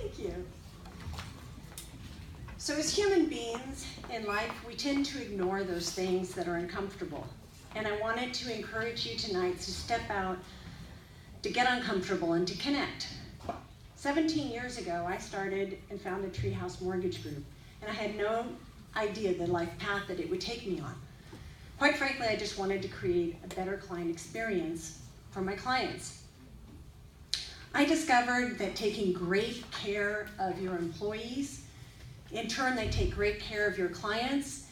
Thank you. So as human beings in life, we tend to ignore those things that are uncomfortable. And I wanted to encourage you tonight to step out, to get uncomfortable, and to connect. 17 years ago, I started and founded Treehouse Mortgage Group, and I had no idea the life path that it would take me on. Quite frankly, I just wanted to create a better client experience for my clients. I discovered that taking great care of your employees, in turn, they take great care of your clients,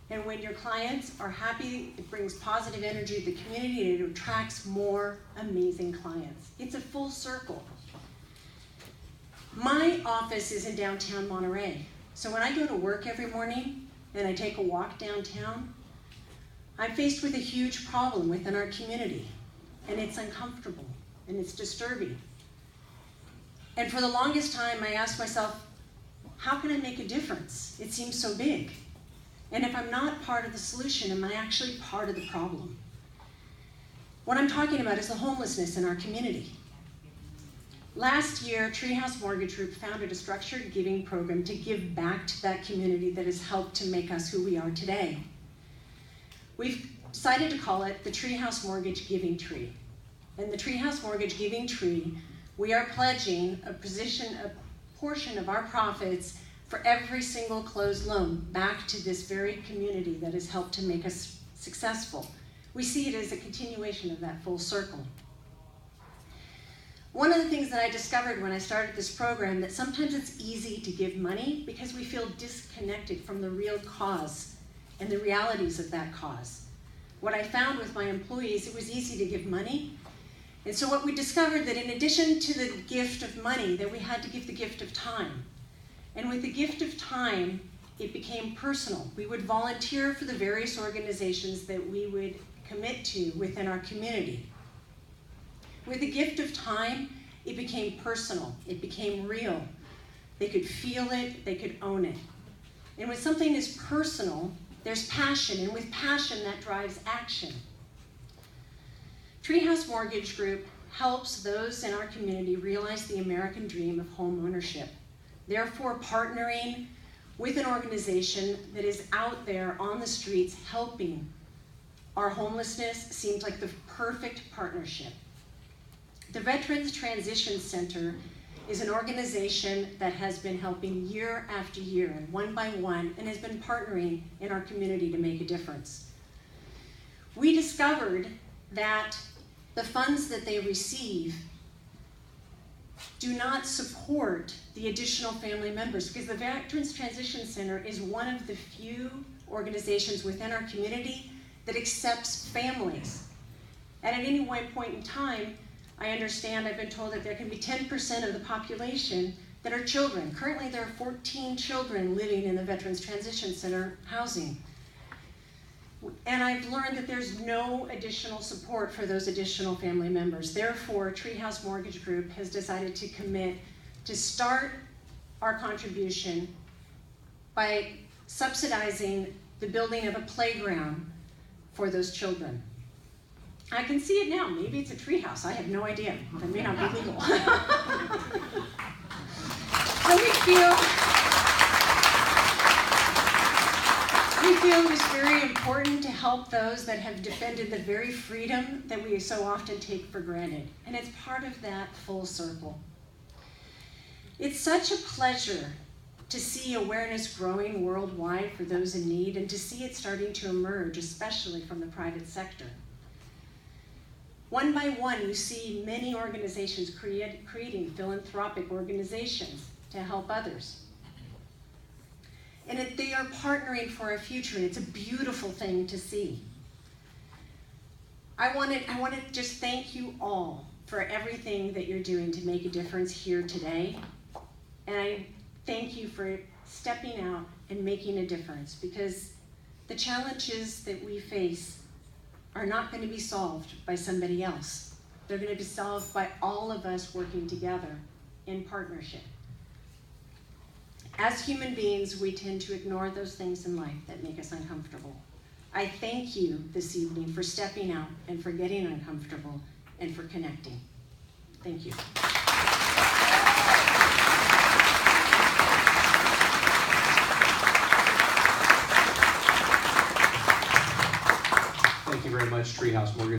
and when your clients are happy, it brings positive energy to the community and it attracts more amazing clients. It's a full circle. My office is in downtown Monterey, so when I go to work every morning and I take a walk downtown, I'm faced with a huge problem within our community, and it's uncomfortable and it's disturbing. And for the longest time, I asked myself, how can I make a difference? It seems so big. And if I'm not part of the solution, am I actually part of the problem? What I'm talking about is the homelessness in our community. Last year, Treehouse Mortgage Group founded a structured giving program to give back to that community that has helped to make us who we are today. We've decided to call it the Treehouse Mortgage Giving Tree. In the Treehouse Mortgage Giving Tree, we are pledging a portion of our profits for every single closed loan back to this very community that has helped to make us successful. We see it as a continuation of that full circle. One of the things that I discovered when I started this program, that sometimes it's easy to give money because we feel disconnected from the real cause and the realities of that cause. What I found with my employees, it was easy to give money. And so what we discovered that in addition to the gift of money, that we had to give the gift of time. And with the gift of time, it became personal. We would volunteer for the various organizations that we would commit to within our community. With the gift of time, it became personal. It became real. They could feel it, they could own it. And when something is personal, there's passion, and with passion, that drives action. Treehouse Mortgage Group helps those in our community realize the American dream of home ownership. Therefore, partnering with an organization that is out there on the streets helping our homelessness seems like the perfect partnership. The Veterans Transition Center is an organization that has been helping year after year and one by one, and has been partnering in our community to make a difference. We discovered that the funds that they receive do not support the additional family members, because the Veterans Transition Center is one of the few organizations within our community that accepts families. And at any one point in time, I understand, I've been told that there can be 10% of the population that are children. Currently, there are 14 children living in the Veterans Transition Center housing. And I've learned that there's no additional support for those additional family members. Therefore, Treehouse Mortgage Group has decided to commit to start our contribution by subsidizing the building of a playground for those children. I can see it now. Maybe it's a treehouse. I have no idea. That may not be legal. So we feel it was very important to help those that have defended the very freedom that we so often take for granted. And it's part of that full circle. It's such a pleasure to see awareness growing worldwide for those in need, and to see it starting to emerge, especially from the private sector. One by one, you see many organizations creating philanthropic organizations to help others. And they are partnering for a future, and it's a beautiful thing to see. I want to just thank you all for everything that you're doing to make a difference here today. And I thank you for stepping out and making a difference, because the challenges that we face are not going to be solved by somebody else. They're going to be solved by all of us working together in partnership. As human beings, we tend to ignore those things in life that make us uncomfortable. I thank you this evening for stepping out and for getting uncomfortable and for connecting. Thank you. Thank you very much, Treehouse Morgan.